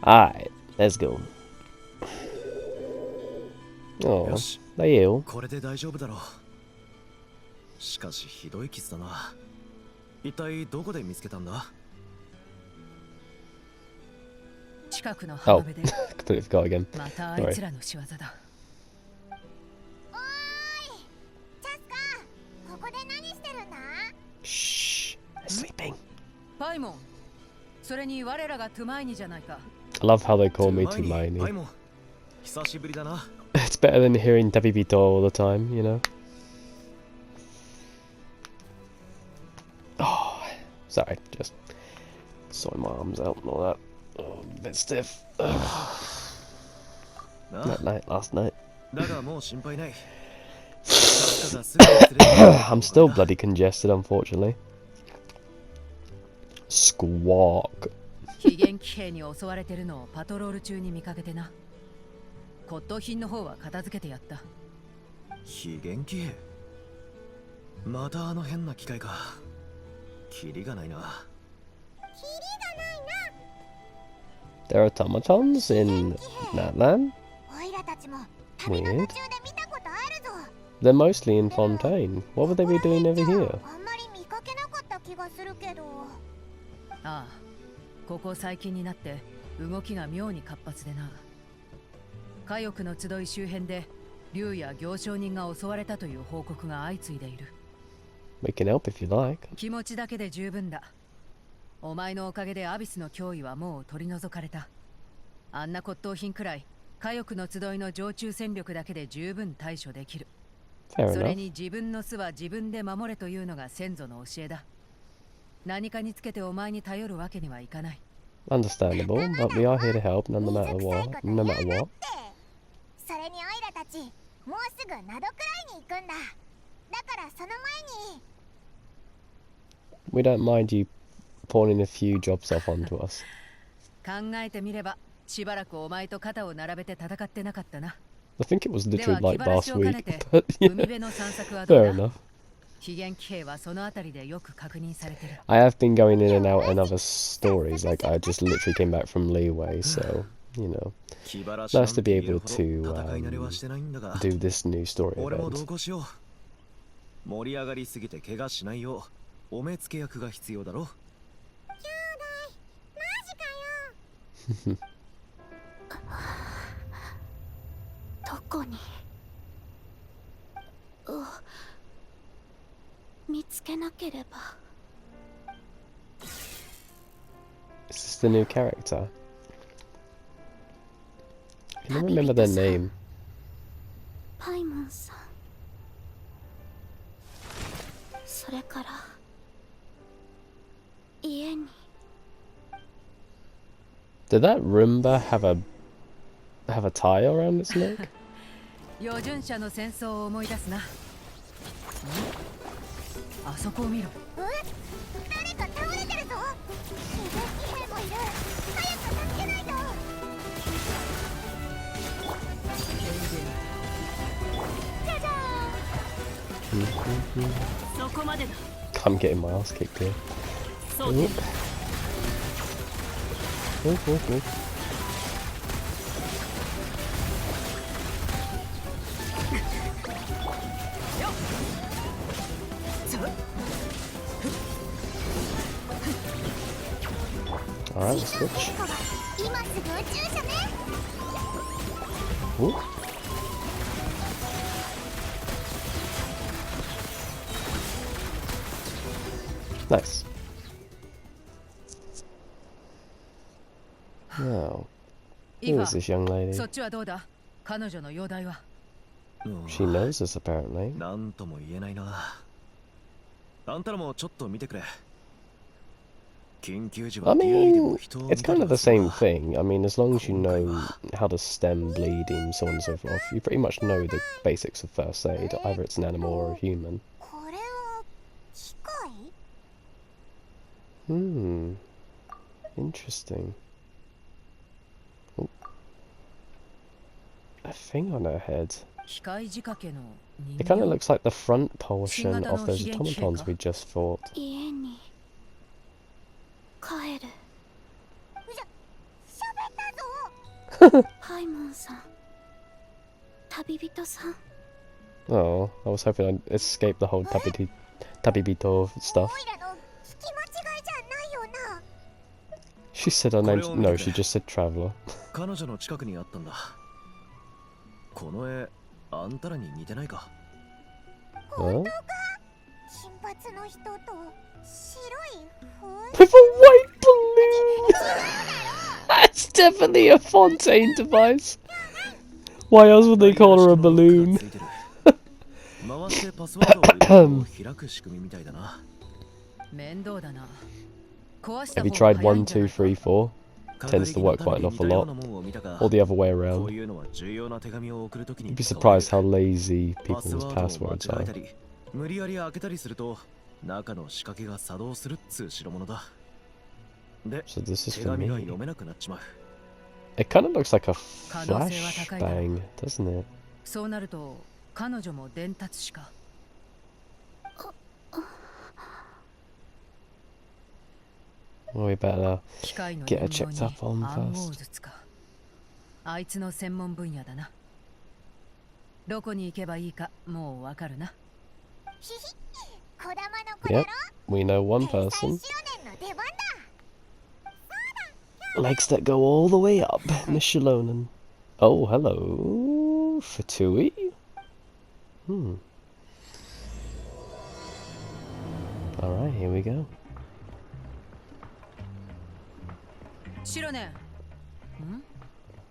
Alright, let's go. Oh, they heal. これで大丈夫だろう。しかしひどい傷だな。一体どこで見つけたんだ？近くの浜辺で。completely forgot again. またあいつらの仕業だ。おーい、チャスカ、ここで何してるんだ？ Shh, they're sleeping. パイモン、それに我らがトゥマイニじゃないか。I love how they call me Tumaini. パイモン、久しぶりだな。It's better than hearing Davibito all the time, you know? Oh, sorry, just sorting my arms out and all that. Oh, I'm a bit stiff. That night, last night. だがもう心配ない。I'm still bloody congested, unfortunately. Squawk. 非元気兵に襲われてるのをパトロール中に見かけてな。骨董品の方は片付けてやった。非元気兵？またあの変な機械か。キリがないな。キリ There are automatons in Natlan? がないな。オイラたちも旅の途中で見たことあるぞ。 They're mostly in Fontaine. What would they be doing over here? あんまり見かけなかった気がするけど。ああ、ここ最近になって動きが妙に活発でな。火翼の集い周辺で竜や行商人が襲われたという報告が相次いでいる。We can help if you like. 気持ちだけで十分だ。お前のおかげでアビスの脅威はもう取り除かれた。あんな骨董品くらい火翼の集いの常駐戦力だけで十分対処できる。Fair それ enough. に自分の巣は自分で守れというのが先祖の教えだ。何かにつけてお前に頼るわけにはいかない。Understandable, but we are here to help no matter what. No matter what. それにオイラたちもうすぐナドくらいに行くんだ。だからその前に We don't mind you pawning a few jobs off onto us. 考えてみればしばらくお前と肩を並べて戦ってなかったな。 I think it was では literally 気 like 晴ら last しを兼 week. ねて But 海 yeah, 辺の散策はどう fair だ？ enough. 非元気兵はそのあたりでよく確認されてる。I have been going in and out in other stories. Like I just literally came back from Leeway, so you know, nice to be able to do this new story 俺も event. 同行しよう。盛り上がりすぎて怪我しないようお目付け役が必要だろ。兄弟マジかよ。どこに見つけなければ。 Is this the new character? I can't remember their name. パイモンさん、それから家に Did that Roomba have a tie around its neck? 預順者の戦争を思い出すな。あそこを見ろ。誰か倒れてるぞ。非元気兵もいる。早く助けないと。じゃじゃーん。そこまでだ。I'm getting my ass kicked here. そう Oop. Oop, oop, oop. Alright, let's switch. 今すぐ宇宙車ね。 Ooh. Nice. Now, who is this young lady? そっちはどうだ？彼女の容体は。She knows us apparently. なんとも言えないな。あんたらもちょっと見てくれ。 I mean, it's kind of the same thing. I mean, as long as you know how to stem bleeding, so on and so forth, you pretty much know the basics of first aid, either it's an animal or a human. これは機械？ Hmm. Interesting. Oh. A thing on her head. 機械仕掛けの人 It kind of 形。 looks like the front portion of those automatons we just fought. 家に帰る。喋ったぞ。パイモンさん、旅人さん。 Oh, I was hoping I'd escape the whole tabibito stuff. オイラの聞き間違いじゃないよな。 She said her name. No, she just said traveler. 彼女の近くにあったんだ。この絵、あんたらに似てないか？ Huh? 金髪の人と白い風 With a white balloon! That's definitely a Fontaine device. Why else would they call her a balloon? 回してパスワードを入れると開く仕組みみたいだな。面倒だな。壊した Have 方 you が tried 早いん 1, じゃな 2, いか。 3, 4? Tends to work quite an awful lot. Or the other way こう around. いうのは重要な手紙を送るときに You'd be 使われる。 surprised how lazy パス people's ワードを passwords 間違え are. たり、無理やり開けたりすると中の仕掛けが作動するっつう代物だ。で、 So this is 手 for 紙が me. 読めなくなっちまう。 It kind of looks like a 可能性は高いだろう。 flashbang, doesn't it? そうなると彼女も伝達師か。 Well, we better 機械の get her 人 checked 形 up on に暗号 first. 術か。あいつの専門分野だな。どこに行けばいいかもうわかるな。ひひ、小玉の子だろ。 Yep, we know one 天才 person. 少年の出番だ。 Legs that go all the way up, Miss Shalonen. Oh, hello, Fatui. Alright, here we go. シロネん？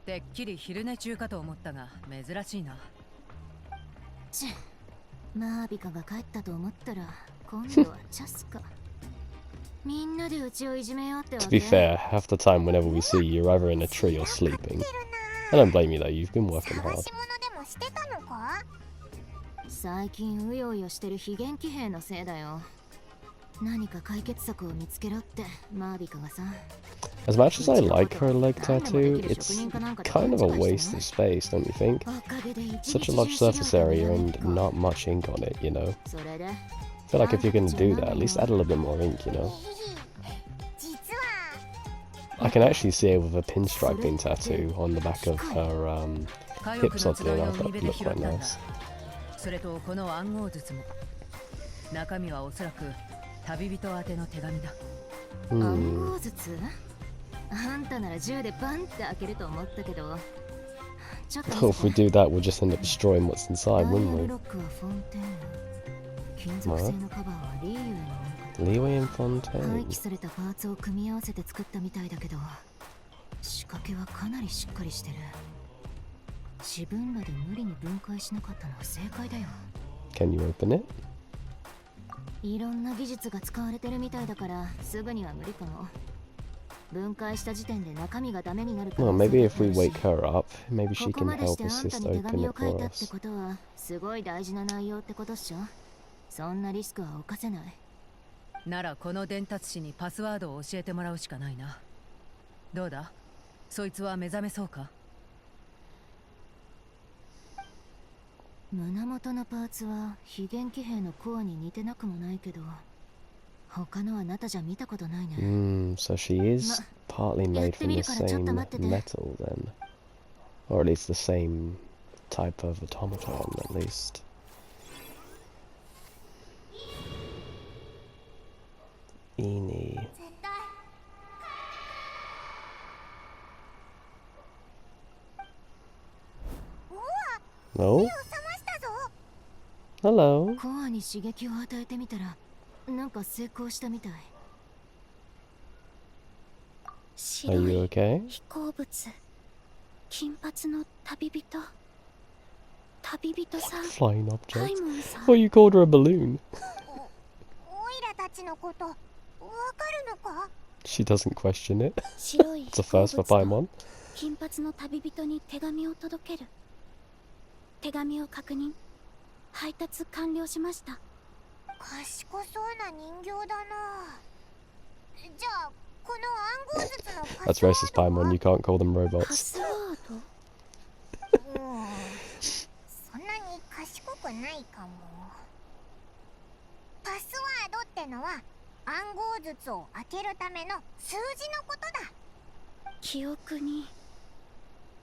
てっきり昼寝中かと思ったが珍しいな。マービカが帰ったと思ったら今度はチャスか。みんなでうちをいじめようってわ To け。 be fair, half the time whenever we see you, you're either in a tree or sleeping. I don't blame you though, you've been working 探 hard. し物でもしてたのか？最近うようよしてる非元気兵のせいだよ。何か解決策を見つけろってマービカがさ。 As much as I like her leg tattoo, it's kind of a waste of space, don't you think? おかげで一日 Such a large 中 surface area and not much ink on it, you know? それで I feel like if you're gonna do that, at least add a little bit more ink, you know? 実は I can actually see her with a pinstripe being tattooed on the back of her hips, oddly enough. That would look quite nice. それとこの暗号術も中身はおそらく旅人宛ての手紙だ。暗号術？あんたなら銃でバンって開けると思ったけど。ちょっと Oh, if we do that, we'll just end up destroying what's inside, ダイヤ wouldn't ル we? ロックはフォンテーヌ。金属製のカバーはリーユへのものかと。 Leeway and 廃 Fontaine. 棄されたパーツを組み合わせて作ったみたいだけど、仕掛けはかなりしっかりしてる。自分らで無理に分解しなかったのは正解だよ。 Can you open it? いろんな技術が使われてるみたいだからすぐには無理かも。分解した時点で中身がダメになるか Well, ら。 maybe if we wake her up, maybe she ここ can までし help てあん us た just に手 open 紙 it を書い for たって us. ことはすごい大事な内容ってことっしょ。そんなリスクは冒せない。ならこの伝達師にパスワードを教えてもらうしかないな。どうだ？そいつは目覚めそうか？胸元のパーツは非元気兵のコアに似てなくもないけど、他のあなたじゃ見たことないね。 So she is partly made from the same metal then. Or at least the same type of automaton, at least. Eenie. 絶対 No? 目を覚ましたぞ。 Hello? コアに刺激を与えてみたらなんか成功したみたい。 Are 白 you い okay? 飛行物、金髪の旅人、旅人さん、 Flying パイ object. モンさん。 Oh, you called her a balloon. オイラたちのことわかるのか？ She doesn't question it. 白い It's a 飛行 first for 物と Paimon. 金髪の旅人に手紙を届ける。手紙を確認。配達完了しました。賢そうな人形だな。じゃあこの暗号術のパ That's スワ racist, ードは Paimon. You can't call them パ robots. スワード。そんなに賢くないかも。パスワードってのは暗号術を開けるための数字のことだ。記憶に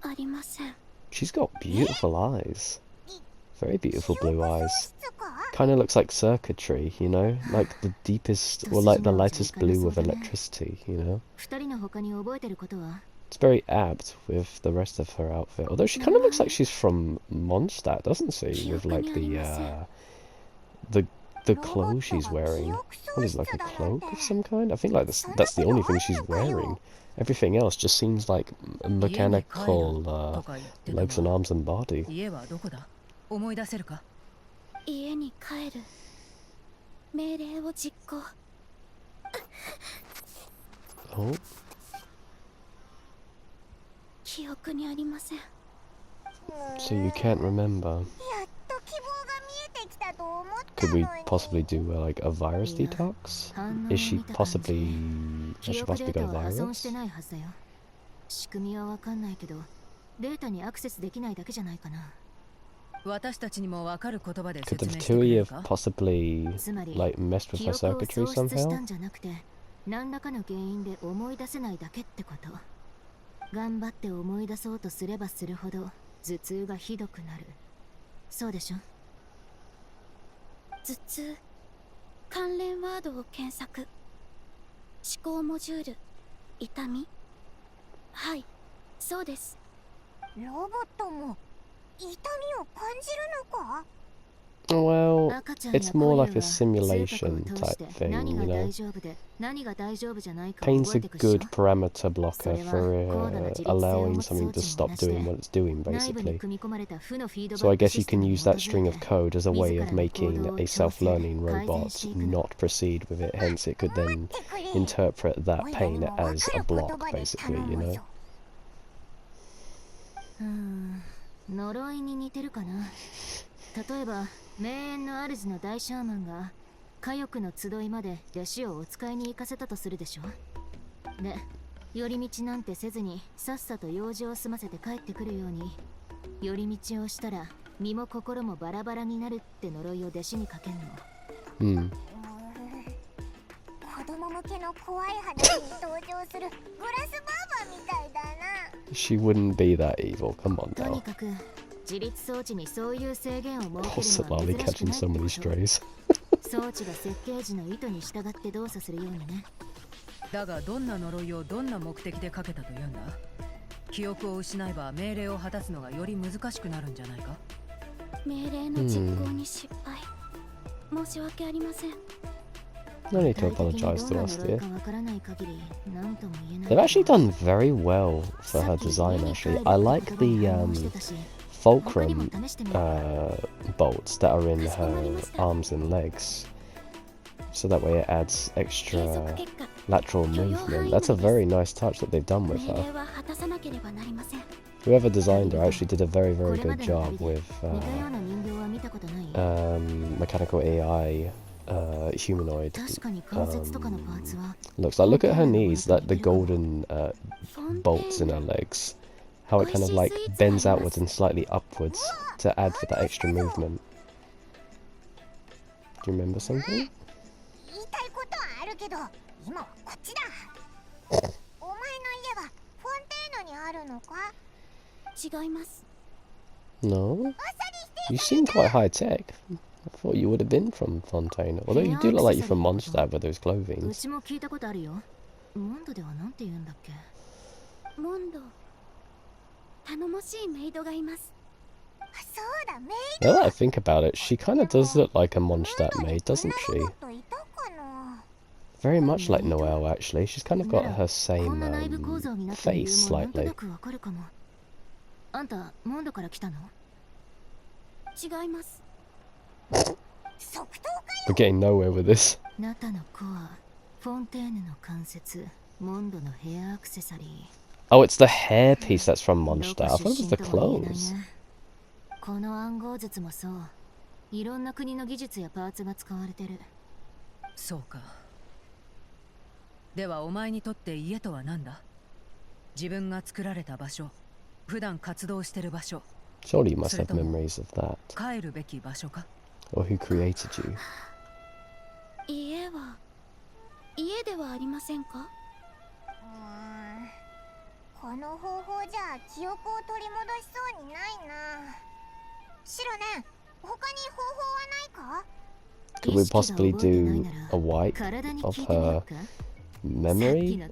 ありません。 She's got beautiful eyes. Very beautiful blue 記憶喪 eyes. 失か？ Kind of looks like circuitry, you know? Like the deepest, or like the lightest blue of electricity, you know? 二人の他に覚えてることは？ It's very apt with the rest of her outfit. Although she kind of looks like she's from Mondstadt, doesn't she? With like the clothes she's wearing. What is it, like a cloak of some kind? I think like that's the only thing she's wearing. Everything else just seems like a mechanical legs and arms and body. 家はどこだ？思い出せるか？家に帰る。命令を実行。 Oh, 記憶にありません。 so you can't remember. やっと希望が見えてきたと思ったの Could に。 we possibly do like a virus detox? Is she possibly... Has 記 she 憶 possibly デー got タ a は破損して virus? ないはずだよ。仕組みはわかんないけど、データにアクセスできないだけじゃないかな。私たちにもわかる言葉で Could 説 the 明してく two れ of る you か？ possibly つまり、 like messed with 記 her 憶を circuitry 喪失した somehow? んじゃなくて、何らかの原因で思い出せないだけってこと。頑張って思い出そうとすればするほど頭痛がひどくなる。そうでしょ？頭痛、関連ワードを検索。思考モジュール、痛み。はい、そうです。ロボットも痛みを感じるのか？ Well, 赤ちゃんや it's 声 more は like a 痛覚を simulation 通し type て thing, 何 you が know? 大丈夫で何が大丈夫じゃないかを Paint's 覚 a えてくっしょ。 good parameter blocker それは for 高度な自律性を allowing 持つ装 something 置 to に stop 同じで、 doing what it's doing, 内部に basically. 組み込まれた負のフィード So バ I ック guess シ you ステ can ムに use 基 that づ string い of て code as a way of 自らの行動 making を a 調整、 self-learning 改善 robot していく。 not proceed with it, hence it could then interpret that おいらに pain もわかる as a 言 block, 葉で basically, 頼 you む know? よ。呪いに似てるかな。例えば、名園の主の大シャーマンが火翼の集いまで弟子をお使いに行かせたとするでしょ。で、寄り道なんてせずにさっさと用事を済ませて帰ってくるように、寄り道をしたら身も心もバラバラになるって呪いを弟子にかけんの。Hmm. 子供向けの怖い話に登場するグラスバーバーみたいだな。 She wouldn't be that evil, come on とに now. かく自立装置にそういう制限を設けるの Possibly は珍しく catching ない so って many こと。 strays. 装置が設計時の意図に従って動作するようにね。だがどんな呪いをどんな目的でかけたというんだ？記憶を失えば命令を果たすのがより難しくなるんじゃないか？命令の実行に失敗。申し訳ありません。 No need to 具体的に apologize どん to な us, 呪い dear. かわからない限り何とも言えない。 They've actually done very well for her design, actually. I like the fulcrum bolts that are in her arms and legs. So that way it adds 計 extra 測結果、 lateral movement. That's a very nice touch that they've done with 命 her. 令は果たさなければなりません。 Whoever designed her actually did a very, very これま good での job 旅で with 似たような人形は見たことない？ mechanical AI humanoid. 確かに関節とかのパーツは Looks like, look at her knees, like the golden bolts in her legs. How it kind of like bends outwards and slightly upwards to add for that extra movement. Do you remember something? 言いたいことはあるけど、今はこっちだ。お前の家はフォンテーヌにあるのか？違います。 No? You seem quite high tech. I thought you would have been from Fontaine. Although you do look like you're from Mondstadt with those う clothings. ちも聞いたことあるよ。モンドではなんて言うんだっけ？モンド。頼もしいメイドがいます。そうだ、メイ Now that I think about it, she kind of does look like a Mondstadt maid, doesn't ド she? ロボットいたかな？ Very much like Noelle, actually. She's kind of got her こ same んな内部構造になった理由 face もなんと slightly. なくわかるかも。あんた、モンドから来たの？違います。即答か We're getting nowhere with this. ナタのコア、フォンテーヌの関節、モンドのヘアアクセサリー。 Oh, it's the hairpiece that's from ど Mondstadt. こ I thought it 出 was 身 the とは言えない clothes. ね。この暗号術もそう。いろんな国の技術やパーツが使われてる。そうか。ではお前にとって家とは何だ？自分が作られた場所、普段活動してる場所、 Surely you must have memories of that. 帰るべき場所か？ Or who created you? 家は、家ではありませんか？この方法じゃ記憶を取り戻しそうにないな。シロね、他に方法はないか？ Could we possibly do a wipe of her memory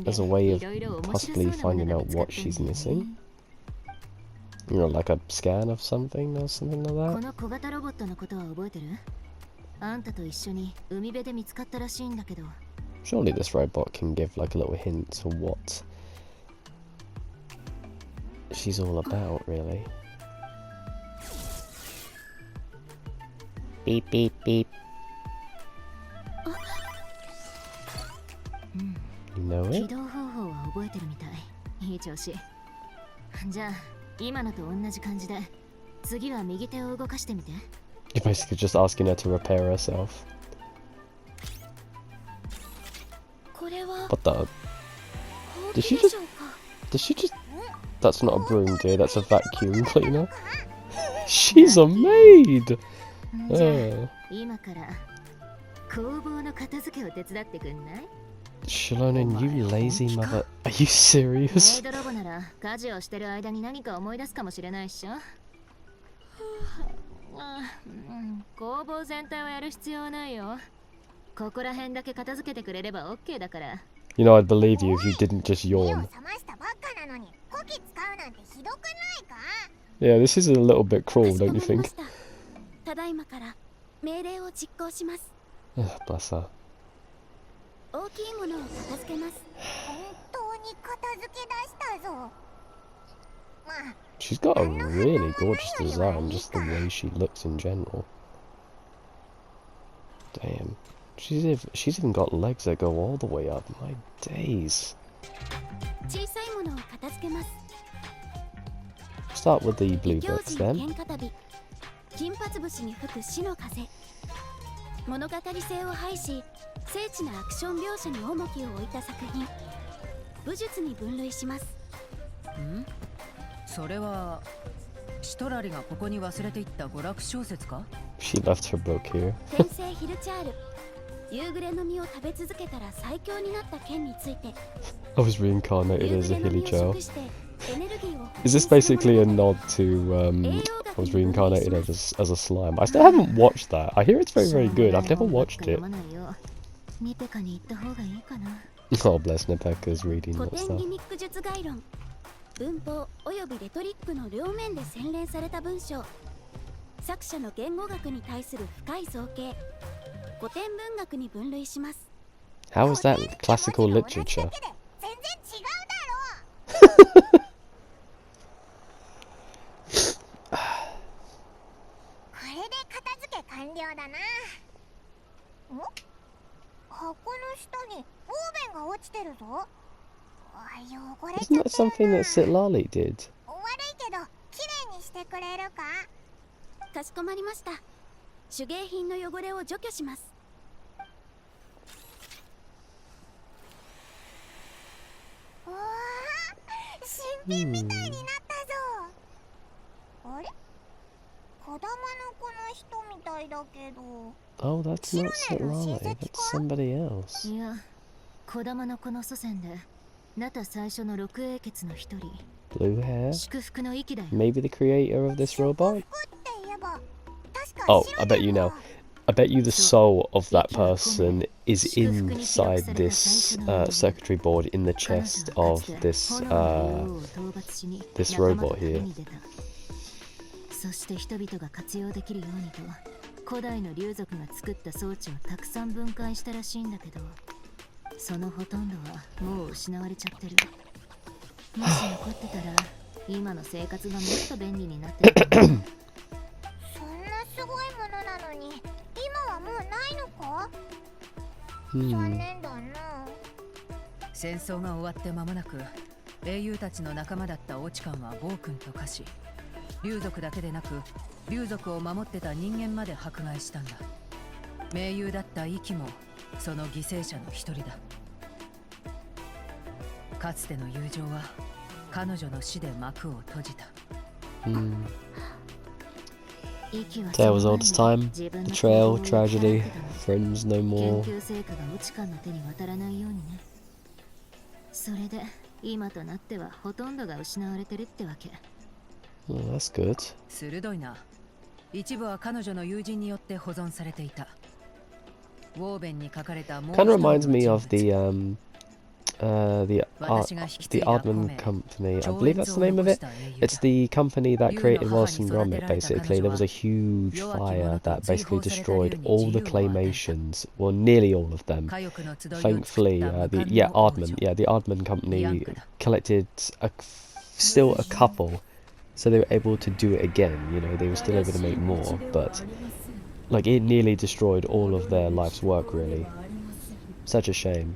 as a way of possibly finding out what she's missing? You know, like a scan of something or something こ like that? の小型ロボットのことは覚えてる？あんたと一緒に海辺で見つかったらしいんだけど。 Surely this robot can give like a little hint of what she's all about, really. Beep beep beep. You know 起 it? 動方法は覚えてるみたい。いい調子。じゃあ今のと同じ感じで次は右手を動かしてみて。 You're basically just asking her to repair herself. これは What the? ほう Did き she でしょうか？ Did she just? That's not a broom, dear. That's a vacuum cleaner. She's a maid. じゃあ Oh. 今から工房の片付けを手伝ってくんない？ Shilonen, you lazy mother. Are you メ serious? イドロボなら家事をしてる間に何か思い出すかもしれないっしょ。工房全体をやる必要はないよ。ここら辺だけ片付けてくれれば OK だから。 You know, I'd believe you if you didn't just 目を yawn. 覚ましたばっかなのにこき使うなんてひどくないか？ Yeah, this is a little bit cruel, don't you かしこまりま think? したただいまから命令を実行します。 Bless her. 大きいものを片付けます。本当に片付け出したぞ。まあ She's got a really gorgeous design, just the way she looks in general. Damn. She's even got legs that go all the way up. My days. 小さいものを片付けます。 Start with the 異 blue 教 bits 人 then. 喧嘩旅金髪節に吹く死の風。物語性を排し精緻なアクション描写に重きを置いた作品。武術に分類します。ん？それはシトラリがここに忘れていった娯楽小説か？ She left her book here. 天聖ヒルチャール夕暮れの実を食べ続けたら最強になった剣について。 I was reincarnated 夕 as a 暮れの hilly 実を child. 食してエネルギーを Is this basically a nod to I was reincarnated as a slime? I still haven't watched that. I hear it's very, very good. I've never watched it. ニペカに行った方がいいかな。 Oh, bless Nipeka's reading 古 that 典 stuff. ギミック術概論文法およびレトリックの両面で洗練された文章。作者の言語学に対する深い造形古典文学に分類します。 How is that classical literature? 全然違うだろう。これで片付け完了だな。ん？箱の下にオーベンが落ちてるぞ。汚れちゃ Isn't って that る something な。 that Sitlali did? 悪いけどきれいにしてくれるか？かしこまりました。手芸品の汚れを除去します。うわー、新品みたいになったぞ。あれ？子供の子の人みたいだけど。 Oh, that's not Sitlali. That's somebody else. いや、児玉のこの祖先で、ナタ最初の六英傑の一人。 Blue hair? 祝福の息だよ。 Maybe the creator of this robot? 服って言えば、確か Oh, 白 I で bet you も know. I bet you the soul of that person is inside this circuitry board in the chest of this this robot here. そして人々が活用できるようにと古代の竜族が作った装置をたくさん分解したらしいんだけど、そのほとんどはもう失われちゃってる。もし残ってたら今の生活がもっと便利になってる。そんなすごいものなのに今はもうないのか？残念だな。戦争が終わって間もなく英雄たちの仲間だったオチカンは暴君と化し、竜族だけでなく竜族を守ってた人間まで迫害したんだ。盟友だったイキもその犠牲者の一人だ。かつての友情は彼女の死で幕を閉じた。Tale as old as time. Betrayal, tragedy, friends no 研 more. 究成果がオチカンの手に渡らないようにね。それで今となってはほとんどが失われてるってわけ。Oh, that's good. 鋭いな。一部は彼女の友人によって保存されていた。ウォーベンに書かれたもう一 Kind 人 of の reminds me 人 of 物 the Aardman company. I believe that's the name of it. It's the company that created Wallace and Gromit. Basically, there was a huge fire that basically destroyed all the claymations. Well, nearly all of them. Thankfully, the Aardman company collected still a couple, so they were able to do it again. You know, they were still able to make more, but like it nearly destroyed all of their life's work. Really, such a shame.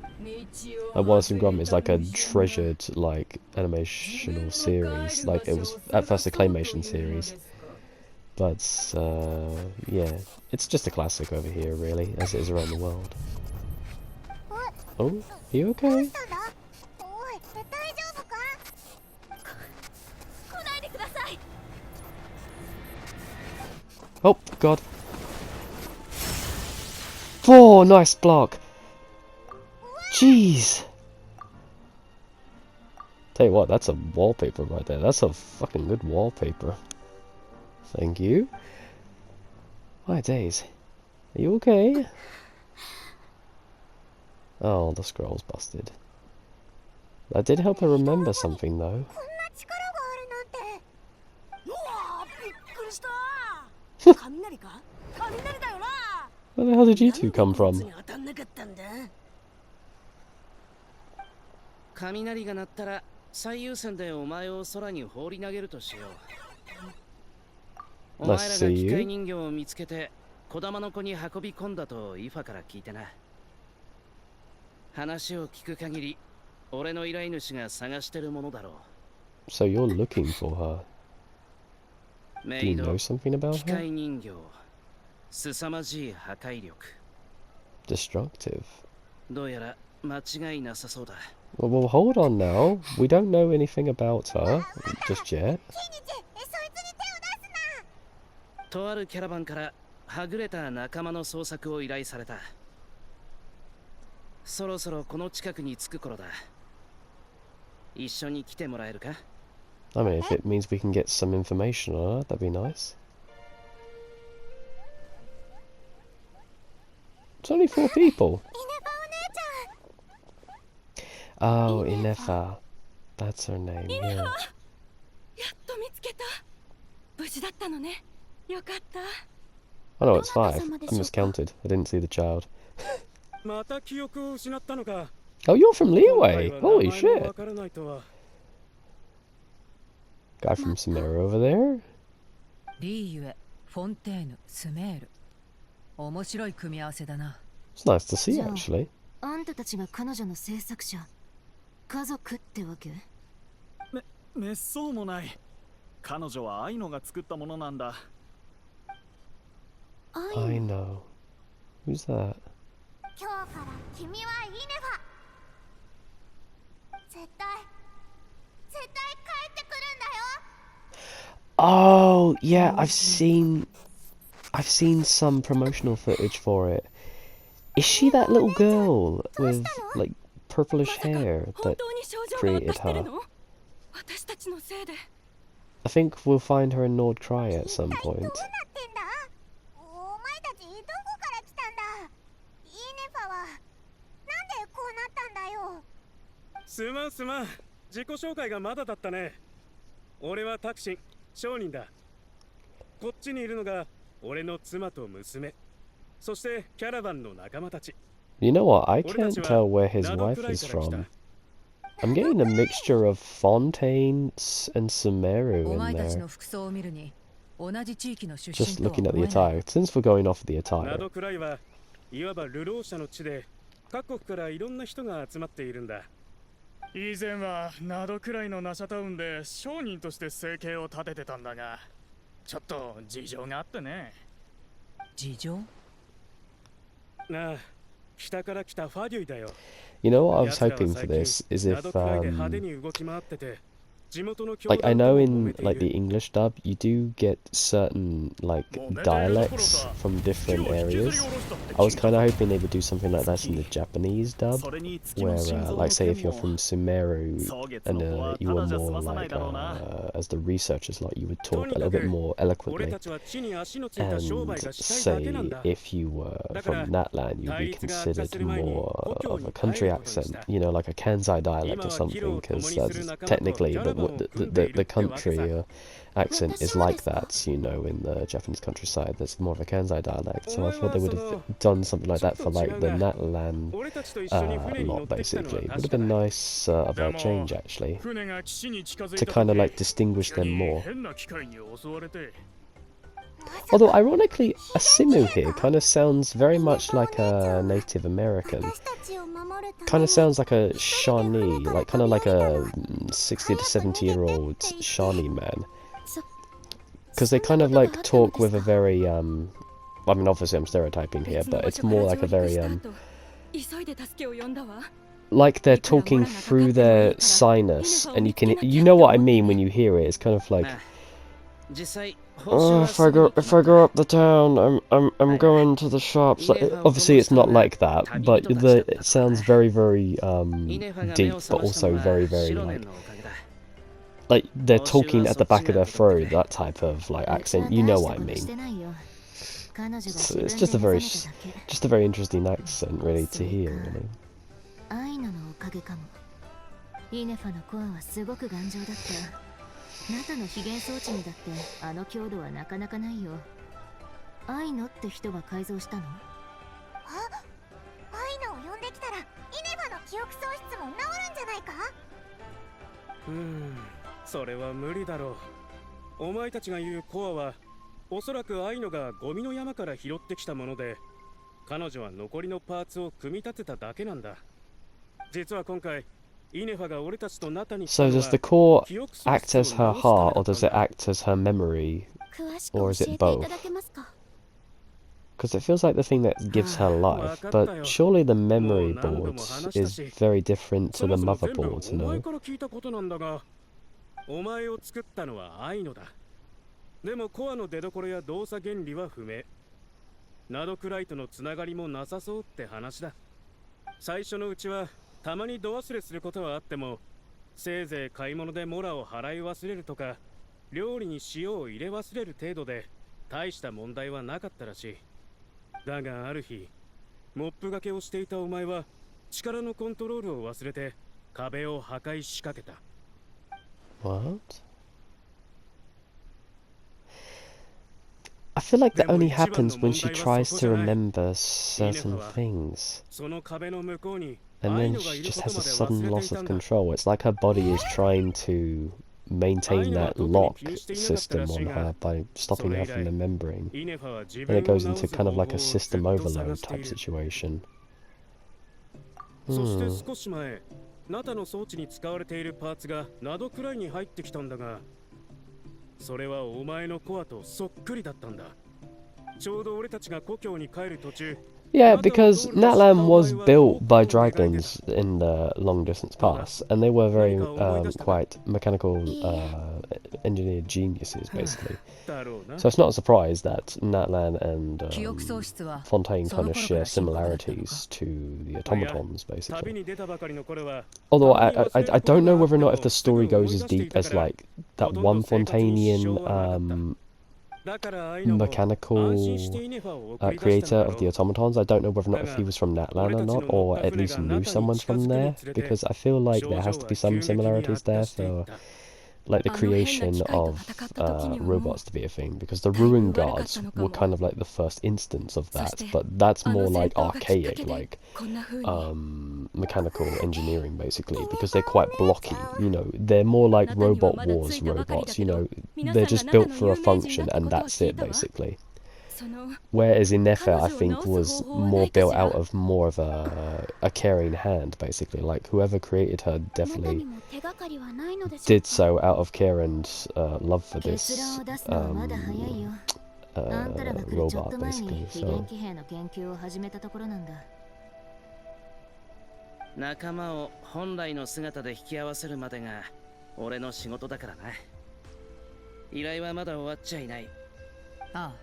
Like Wallace and Gromit is like a treasured like animational series. Like it was at first a claymation series, but yeah, it's just a classic over here, really, as it is around the world. Oh, are you okay? したんだ。おい、大丈夫か？来ないでください。 Oh God! Oh, nice block. Jeez. Tell you what, that's a wallpaper right there. That's a fucking good wallpaper. Thank you. My days. Are you okay? Oh, the scroll's busted. That did help her remember something, though. こんな力があるなんて。うわー、びっくりした。雷か？雷だよな。 Where the hell did you two come こいつ from? に当たんなかったんだ。雷が鳴ったら最優先でお前を空に放り投げるとしよう。お前らが機械人形を見つけて小玉の子に運び込んだとイファから聞いてな。話を聞く限り俺の依頼主が探してるものだろう。 So you're looking for her. メ Do イ you ド know something about 機械 her? 人形凄まじい破壊力。 Destructive. どうやら間違いなさそうだ。 Well, hold on now. We don't know anything about her just yet. キニチ、そいつに手を出すな。とあるキャラバンからはぐれた仲間の捜索を依頼された。そろそろこの近くに着く頃だ。一緒に来てもらえるか？ I mean, if it means we can get some information on her, that'd be nice. It's only 4 people. イネバお姉ちゃん。 Oh, Inefa. That's her name, yeah. やっと見つけた。無事だったのね。よかった。 Oh no, it's 5. I miscounted. I didn't see the child. また記憶を失ったのか。 Oh, you're from Leeway! Holy shit! わからないとは。 Guy from Samara over there? リーユエ、フォンテーヌ、スメール。面白い組み合わせだな。 It's nice to see, actually. あんたたちが彼女の制作者、家族ってわけ？めっそうもない。彼女は愛のが作ったものなんだ。I know. Who's that? 今日から君はイネファ。絶対帰ってくるんだよ。 Oh, yeah, I've seen some promotional footage for it. Is she that little girl with like purplish hair 本 that 当に症状が悪 created 化してる her? の？私たちのせいで。 I think we'll find her in Nord Cry at some 一体どう point. なってんだ？お前たちどこから来たんだ？イネファはなんでこうなったんだよ。すまんすまん。自己紹介がまだだったね。俺はタクシン、商人だ。こっちにいるのが俺の妻と娘。そしてキャラバンの仲間たち。 You know what? I can't tell where his wife is from. I'm getting a mixture of Fontaine and Sumeru お in 前たち there. の服装を見るに、同じ地域の出 Just 身とは looking at 思 the えない。 attire. Since we're going off the ナ attire. ドクライはいわば流浪者の地で各国からいろんな人が集まっているんだ。以前はナドクライのナシャタウンで商人として生計を立ててたんだが、ちょっと事情があってね。事情？なあ、北から来たファデュイだよ。 You know what I was hoping for this is ナ if ドクライで派手に動き回ってて、like I know in like the English dub, you do get certain like dialects from different areas. I was kind of hoping they would do something like that in the Japanese dub, where like say if you're from Sumeru and you were more like as the researchers, like you would talk a little bit more eloquently, and say if you were from Natlan, you'd be considered more of a country accent, you know, like a Kansai dialect or something, because that's technically the country accent is like that, you know, in the Japanese countryside. There's more of a Kansai dialect, so I thought they would have done something like that for like the Natlan lot, basically. Would have been nice of a change, actually, to kind of like distinguish them more. Although, ironically, Asimu here kind of sounds very much like a Native American. Kind of sounds like a Shawnee, like kind of like a 60 to 70-year-old Shawnee man. Because they kind of like talk with a very, I mean, obviously I'm stereotyping here, but it's more like a very, like they're talking through their sinus, and you know what I mean when you hear it. It's kind of like, oh, if I go up the town, I'm going to the shops. Like, obviously, it's not like that, but it sounds very, very deep, but also very, very like they're talking at the back of their throat. That type of like accent, you know what I mean. So it's just a very interesting accent, really, to hear. Really. ナタの非現装置にだってあの強度はなかなかないよ。アイノって人が改造したの？あ、アイノを呼んできたらイネバの記憶喪失も治るんじゃないか？それは無理だろう。お前たちが言うコアはおそらくアイノがゴミの山から拾ってきたもので、彼女は残りのパーツを組み立てただけなんだ。実は今回 So does the core act as her heart, or does it act as her memory, or is it both? Because it feels like the thing that gives her life, but surely the memory board is very different to the motherboard, no? お前を作ったのはアイノだ。でもコアの出所や動作原理は不明。ナドクライとのつながりもなさそうって話だ。最初のうちは たまに度忘れすることはあっても、せいぜい買い物でモラを払い忘れるとか、料理に塩を入れ忘れる程度で大した問題はなかったらしい。だがある日、モップがけをしていたお前は力のコントロールを忘れて壁を破壊しかけた。What? I feel like that only happens when she tries to remember certain things. And then she just has a sudden loss of control. It's like her body is trying to maintain that lock system on her by stopping her from remembering. And it goes into kind of like a system overload type situation. ナタの装置に使われているパーツがナドくらいに入ってきたんだが、それはお前のコアとそっくりだったんだ。ちょうど俺たちが故郷に帰る途中、 Yeah, because Natlan was built by dragons in the long distance past, and they were very quite mechanical engineered geniuses, basically. So it's not a surprise that Natlan and Fontaine kind of share similarities to the automatons, basically. Although I don't know whether or not if the story goes as deep as like that one Fontainian mechanical creator of the automatons. I don't know whether or not if he was from Natlan or not, or at least knew someone from there, because I feel like there has to be some similarities there for like the creation of robots to be a thing, because the ruin guards were kind of like the first instance of that, but that's more like archaic, like mechanical engineering, basically, because they're quite blocky, you know, they're more like robot wars robots, you know, they're just built for a function and that's it, basically. Whereas Inefe, I think, was more built out of more of a caring hand, basically. Like, whoever created her definitely did so out of care and love for this robot, basically. So. 仲間を本来の姿で引き合わせるまでが俺の仕事だからな。依頼はまだ終わっちゃいない。あ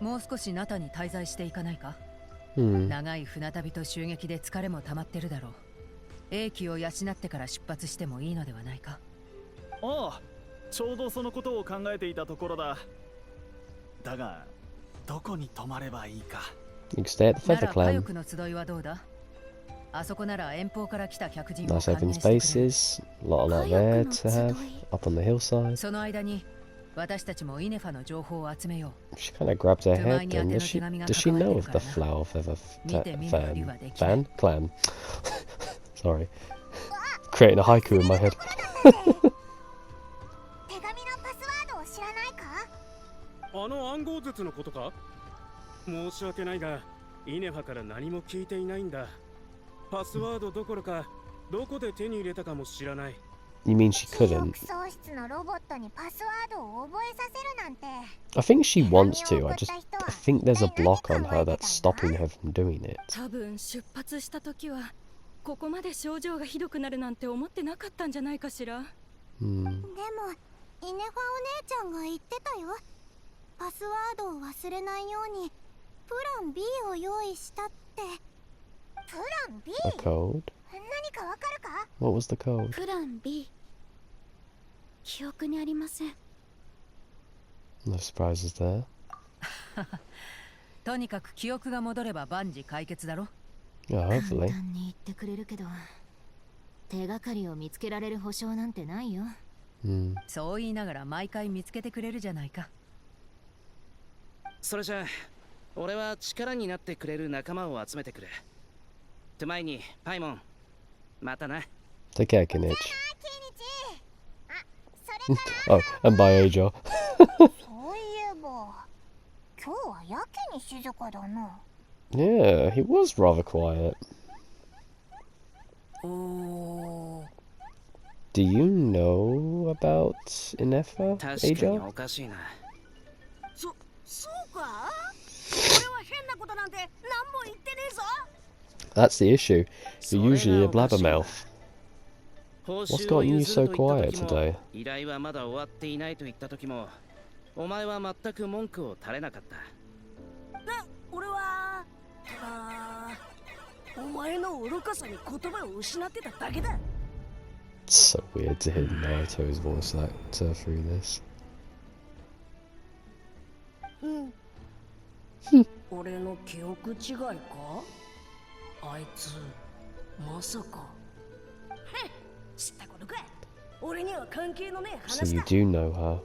あ、もう少しナタに滞在していかないか。Hmm. 長い船旅と襲撃で疲れも溜まってるだろう。英気を養ってから出発してもいいのではないか。ああ、ちょうどそのことを考えていたところだ。だが、どこに泊まればいいか。You can stay at the な Feather ら火 Clan. 翼の集いはどうだ。あそこなら遠方から来た客人を Nice 歓 open 迎してくれる。 spaces. A lot there to have. Up on the hillside. その間に私たちもイネファの情報を集めよ She kind of grabs her head then. Does she know of the Flower Feather Clan? Sorry. Creating a haiku in my head. 手紙のパスワードを知らないか？あの暗号術のことか？申し訳ないが、イネファから何も聞いていないんだ。パスワードどころか、どこで手に入れたかも知らない。You mean she 記憶 couldn't? 喪失のロボットにパスワードを覚えさせるなんて。 I think she wants to. I think there's a block on her that's stopping her from doing it. 多分出発した時はここまで症状がひどくなるなんて思ってなかったんじゃないかしら。Hmm. でもイネファお姉ちゃんが言ってたよ。パスワードを忘れないようにプラン B を用意したって。プラン B？ A code? 何かわかるか？ What was the code? プラン B。記憶にありません。No surprises there. とにかく記憶が戻れば万事解決だろ。 Yeah, 簡 hopefully. 単に言ってくれるけど、手がかりを見つけられる保証なんてないよ。Hmm. そう言いながら毎回見つけてくれるじゃないか。それじゃあ、俺は力になってくれる仲間を集めてくる。って前に、パイモン、またな。Take care, Kinich. それから Oh, and bye, Aja. そういえば今日はやけに静かだな。 Yeah, he was rather quiet. おー。 Do you know about Inefa, 確かに Aja? おかしいな。そうか？俺は変なことなんて何も言ってねえぞ。 That's the issue. そ You're れが usually a おかしいな。 blabbermouth. 報 What's 酬を gotten you 譲る so と言った quiet 時も today? 依頼はまだ終わっていないと言った時も、お前は全く文句を垂れなかった。俺はお前の愚かさに言葉を失ってただけだ。 It's so weird to hear Naruto's voice actor through this. 俺の記憶違いか？あいつまさか。知ったことか。俺には関係のねえ So 話 you だ。 do know her.